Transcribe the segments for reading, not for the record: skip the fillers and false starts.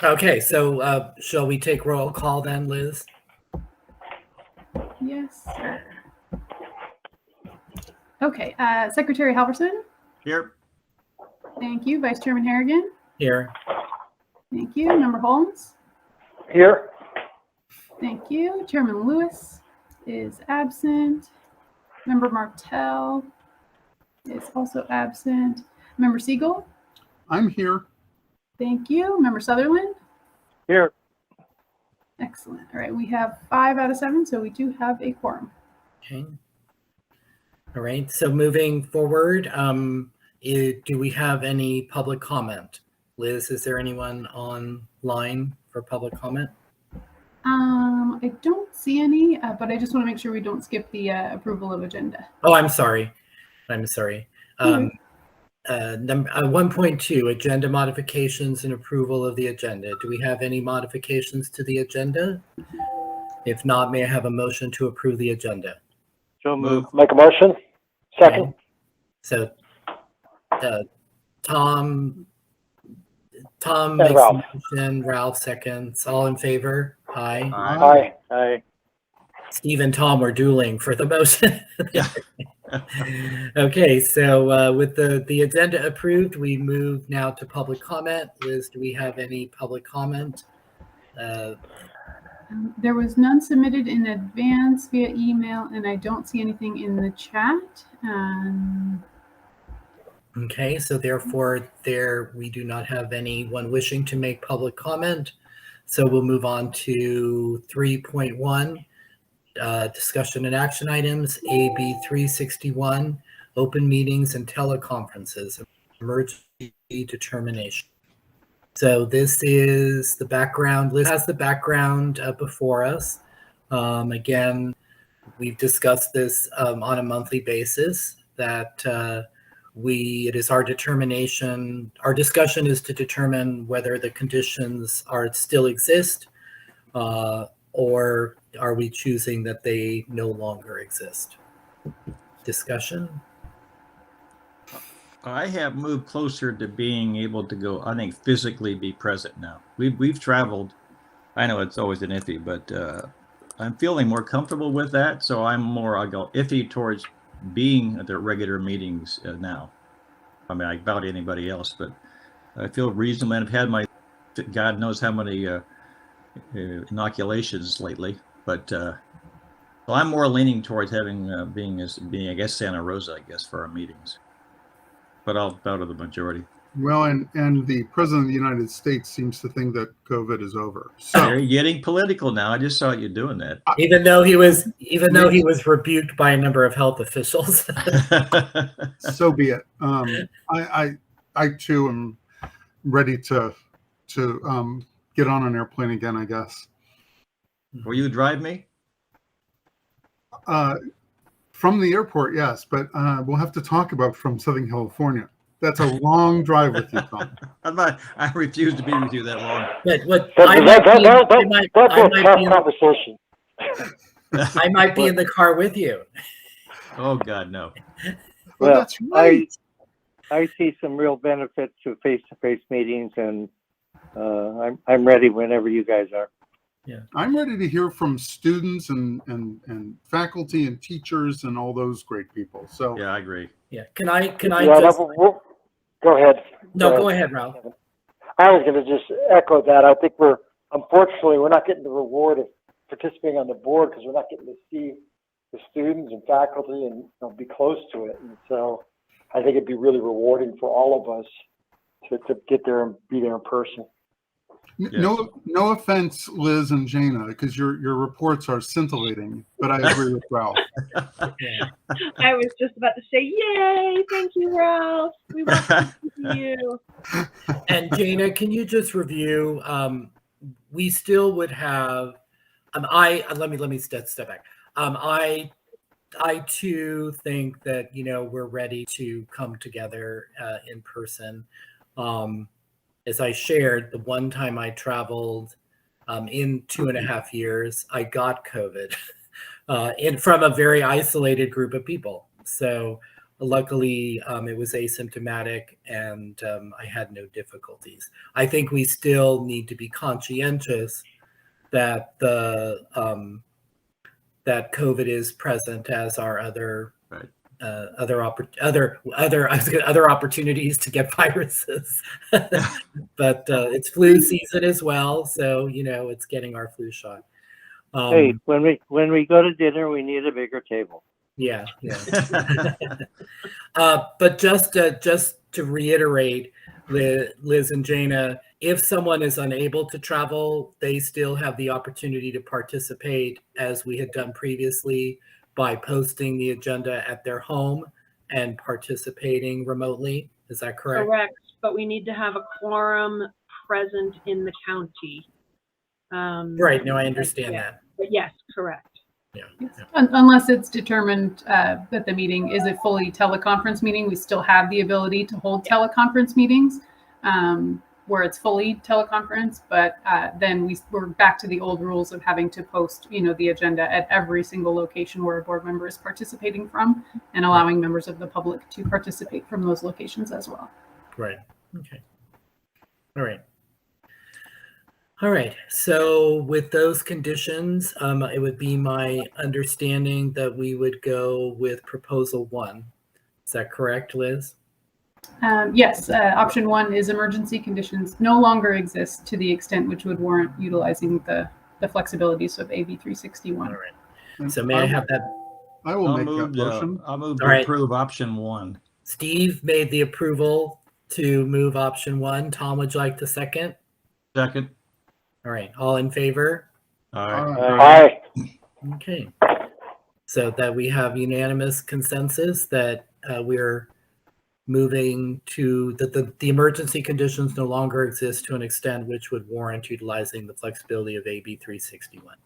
Okay, so shall we take roll call then, Liz? Yes, sir. Okay, Secretary Halverson. Here. Thank you. Vice Chairman Harrigan. Here. Thank you. Member Holmes. Here. Thank you. Chairman Lewis is absent. Member Martell is also absent. Member Siegel. I'm here. Thank you. Member Sutherland. Here. Excellent. All right, we have 5 out of 7, so we do have a quorum. Okay. All right, so moving forward, do we have any public comment? Liz, is there anyone online for public comment? I don't see any, but I just want to make sure we don't skip the approval of agenda. Oh, I'm sorry. 1.2, agenda modifications and approval of the agenda. Do we have any modifications to the agenda? If not, may I have a motion to approve the agenda? So move. Make a motion. Second. Okay. So Tom makes Ralph. a motion, Ralph seconds. All in favor? Aye. Aye. Aye. Steve and Tom were dueling for the motion. Yeah. Okay, so with the agenda approved, we move now to public comment. Liz, do we have any public comment? There was none submitted in advance via email, and I don't see anything in the chat. Okay, so therefore we do not have anyone wishing to make public comment. So we'll move on to 3.1, discussion and action items, AB 361, open meetings and teleconferences, emergency determination. So this is the background. Liz has the background before us. Again, we've discussed this on a monthly basis that it is our determination, our discussion is to determine whether the conditions still exist or are we choosing that they no longer exist? Discussion? I have moved closer to being able to go, I think, physically be present now. We've traveled. I know it's always an iffy, but I'm feeling more comfortable with that. So I'll go iffy towards being at the regular meetings now. I mean, about anybody else, but I feel reasonable. And I've had my, God knows how many inoculations lately, but so I'm more leaning towards having being, I guess, Santa Rosa, I guess, for our meetings. But I'll bow to the majority. Well, and the President of the United States seems to think that COVID is over. So You're getting political now. I just saw you doing that. Even though he was rebuked by a number of health officials. so be it. I too am ready to get on an airplane again, I guess. Will you drive me? From the airport, yes, but we'll have to talk about from Southern California. That's a long drive with you, Tom. I refuse to be with you that long. That's a tough conversation. I might be in the car with you. Oh God, no. Well, that's right. I see some real benefit to face-to-face meetings, and I'm ready whenever you guys are. Yeah, I'm ready to hear from students and faculty and teachers and all those great people. So Yeah, I agree. yeah. Can I Yeah, just? go ahead. No, go ahead, Ralph. I was going to just echo that. I think unfortunately, we're not getting the reward of participating on the board because we're not getting to see the students and faculty and be close to it. And so I think it'd be really rewarding for all of us to get there and be there in person. no offense, Liz and Jana, because your reports are scintillating, but I agree with Ralph. Yeah. I was just about to say, yay, thank you, Ralph. We want to see you. And Jana, can you just review? We still would have. Let me step back. I too think that we're ready to come together in person. As I shared, the one time I traveled in 2.5 years, I got COVID from a very isolated group of people. So luckily, it was asymptomatic and I had no difficulties. I think we still need to be conscientious that that COVID is present as our other Right. other opportunities to get viruses. But it's flu season as well, so it's getting our flu shot. Hey, when we go to dinner, we need a bigger table. Yeah. But just to reiterate, Liz and Jana, if someone is unable to travel, they still have the opportunity to participate, as we had done previously, by posting the agenda at their home and participating remotely. Is that correct? Correct, but we need to have a quorum present in the county. Right. No, I understand that. But yes, correct. Unless it's determined that the meeting is a fully teleconference meeting, we still have the ability to hold teleconference meetings where it's fully teleconference, but then we're back to the old rules of having to post, the agenda at every single location where a board member is participating from, and allowing members of the public to participate from those locations as well. Right. Okay. All right. All right. So with those conditions, it would be my understanding that we would go with proposal 1. Is that correct, Liz? Yes, option 1 is emergency conditions no longer exist to the extent which would warrant utilizing the flexibilities of AB 361. All right. So may I have that? I will make that motion. I'll move All to right. approve option 1. Steve made the approval to move option 1. Tom, would you like to second? Second. All right. All in favor? All right. Aye. Okay. So that we have unanimous consensus that we're moving to the emergency conditions no longer exist to an extent which would warrant utilizing the flexibility of AB 361.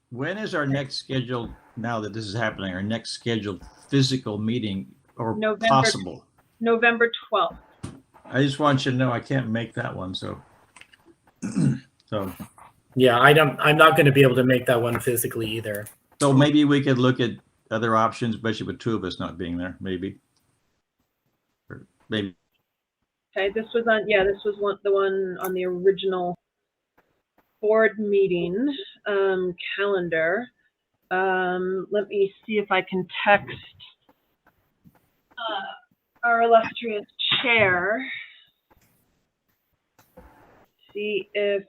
When is our next scheduled, now that this is happening, our next scheduled physical meeting or November. possible? November 12th. I just want you to know I can't make that one, so. Yeah, I'm not going to be able to make that one physically either. So maybe we could look at other options, especially with 2 of us not being there, maybe. Or maybe. Okay, this was the one on the original board meeting calendar. Let me see if I can text our illustrious chair. See if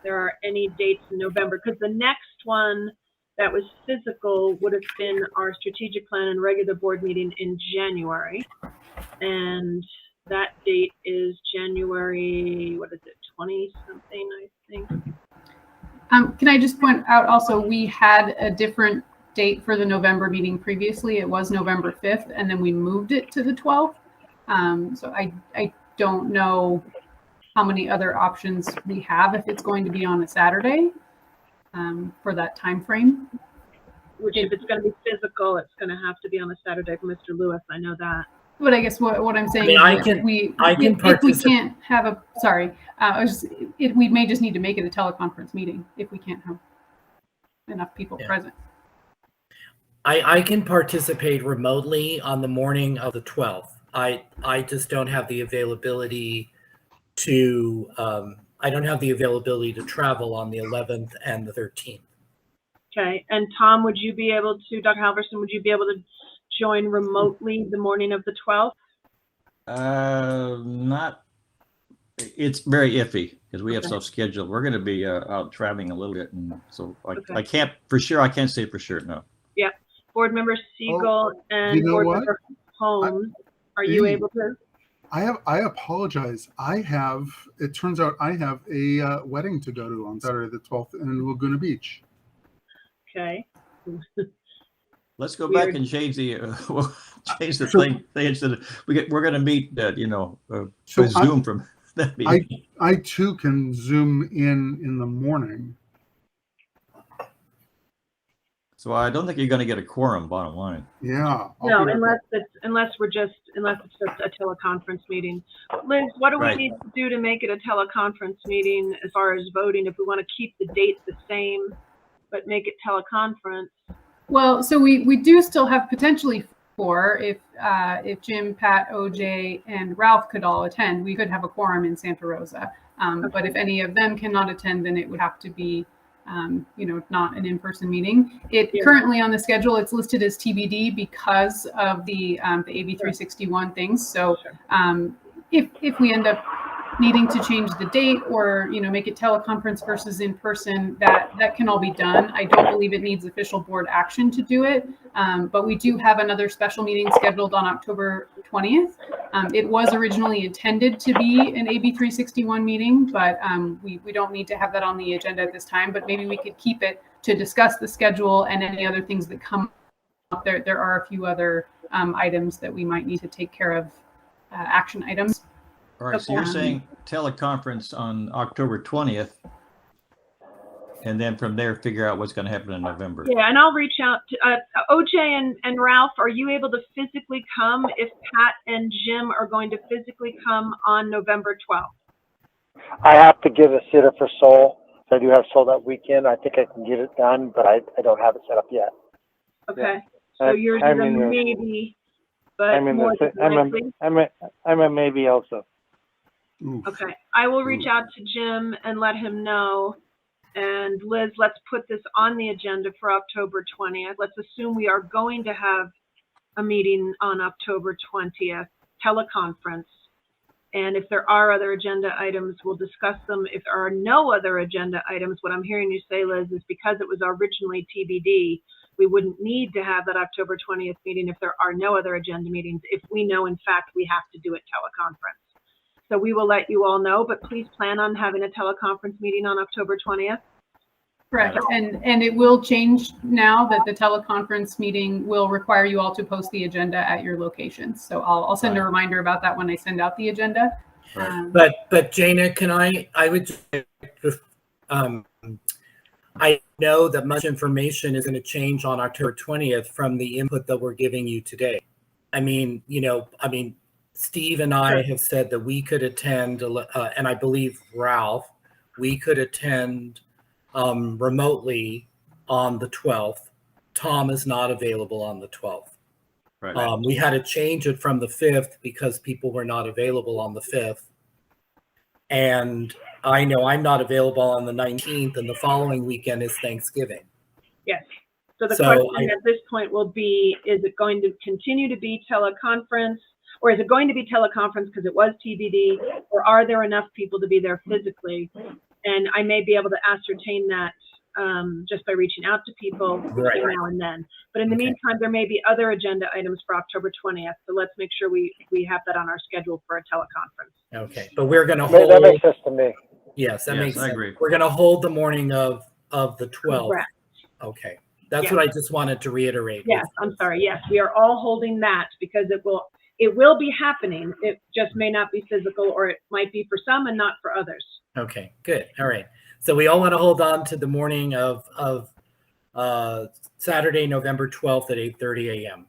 there are any dates in November, because the next one that was physical would have been our strategic plan and regular board meeting in January. And that date is January, 20 something, I think. Can I just point out also, we had a different date for the November meeting previously. It was November 5th, and then we moved it to the 12th. So I don't know how many other options we have if it's going to be on a Saturday for that time frame. Which, if it's going to be physical, it's going to have to be on a Saturday for Mr. Lewis. I know that. But I guess what I'm saying I is can if we participate. can't have a, sorry, we may just need to make it a teleconference meeting if we can't have enough people present. I can participate remotely on the morning of the 12th. I just don't have the availability to travel on the 11th and the 13th. Okay. And Tom, Dr. Halverson, would you be able to join remotely the morning of the 12th? It's very iffy because we have stuff scheduled. We're going to be out traveling a little bit. And so I can't say for sure, no. Yeah. Board member Siegel and board member Holmes, are you able to? I apologize. It turns out I have a wedding to go to on Saturday the 12th in Laguna Beach. Okay. Let's go back and change the thing. We're going to meet with Zoom from that meeting. I too can Zoom in the morning. So I don't think you're going to get a quorum, bottom line. Yeah. No, unless it's just a teleconference meeting. Liz, what do we need to do to make it a teleconference meeting as far as voting? If we want to keep the date the same, but make it teleconference. Well, so we do still have potentially for, if Jim, Pat, OJ, and Ralph could all attend, we could have a quorum in Santa Rosa. But if any of them cannot attend, then it would have to be, not an in-person meeting. Currently on the schedule, it's listed as TBD because of the AB 361 things. So if we end up needing to change the date or make it teleconference versus in person, that can all be done. I don't believe it needs official board action to do it, but we do have another special meeting scheduled on October 20th. It was originally intended to be an AB 361 meeting, but we don't need to have that on the agenda at this time. But maybe we could keep it to discuss the schedule and any other things that come up. There are a few other items that we might need to take care of, action items. All right, so you're saying teleconference on October 20th, and then from there, figure out what's going to happen in November. Yeah, and I'll reach out to OJ and Ralph. Are you able to physically come if Pat and Jim are going to physically come on November 12th? I have to give a sitter for Seoul. So I do have Seoul that weekend. I think I can get it done, but I don't have it set up yet. Okay, so yours is a maybe, but more than likely. I'm a maybe also. Oof. Okay, I will reach out to Jim and let him know. And Liz, let's put this on the agenda for October 20th. Let's assume we are going to have a meeting on October 20th, teleconference. And if there are other agenda items, we'll discuss them. If there are no other agenda items, what I'm hearing you say, Liz, is because it was originally TBD, we wouldn't need to have that October 20th meeting if there are no other agenda meetings, if we know, in fact, we have to do it teleconference. So we will let you all know, but please plan on having a teleconference meeting on October 20th. Correct. And it will change now that the teleconference meeting will require you all to post the agenda at your locations. So I'll send a reminder about that when I send out the agenda. Right. But Jana, I would I know that much information is going to change on October 20th from the input that we're giving you today. Steve and I have said that we could attend, and I believe Ralph, we could attend remotely on the 12th. Tom is not available on the 12th. Right. We had to change it from the 5th because people were not available on the 5th. And I know I'm not available on the 19th, and the following weekend is Thanksgiving. Yes. So the question at this point will be, is it going to continue to be teleconference? Or is it going to be teleconference because it was TBD, or are there enough people to be there physically? And I may be able to ascertain that just by reaching out to people between now and then. But in the meantime, there may be other agenda items for October 20th. So let's make sure we have that on our schedule for a teleconference. Okay, but we're going to hold. That makes sense to me. Yes, that makes sense. I agree. We're going to hold the morning of the 12th. Correct. Okay, that's Yeah. what I just wanted to reiterate. Yes, I'm sorry. Yes, we are all holding that because it will be happening. It just may not be physical, or it might be for some and not for others. Okay, good. All right. So we all want to hold on to the morning of Saturday, November 12th at 8:30 a.m.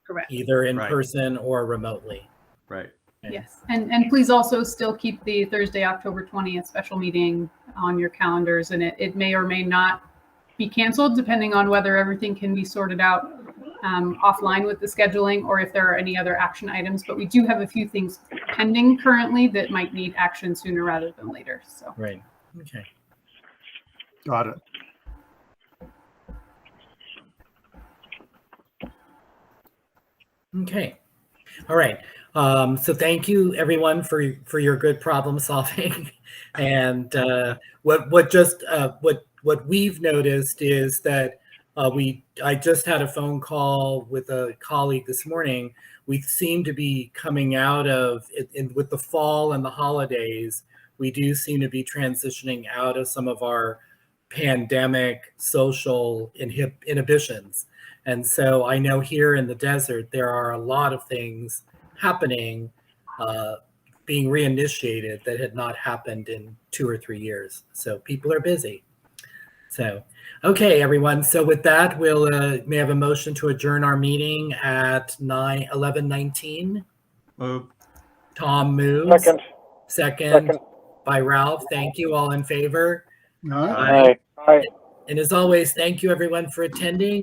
Correct. Either in Right. person or remotely. Right. Yes. And please also still keep the Thursday, October 20th special meeting on your calendars. And it may or may not be canceled depending on whether everything can be sorted out offline with the scheduling or if there are any other action items. But we do have a few things pending currently that might need action sooner rather than later. So Right. Okay. Got it. Okay. All right. So thank you everyone for your good problem solving. And what we've noticed is that I just had a phone call with a colleague this morning. We seem to be coming out of it with the fall and the holidays. We do seem to be transitioning out of some of our pandemic social inhibitions. And so I know here in the desert, there are a lot of things happening, being reinitiated that had not happened in 2 or 3 years. So people are busy. So, okay, everyone. So with that, we'll may have a motion to adjourn our meeting at 11:19. Move. Tom moves. Second. By Ralph. Thank you. All in favor. All right. All right. And as always, thank you everyone for attending.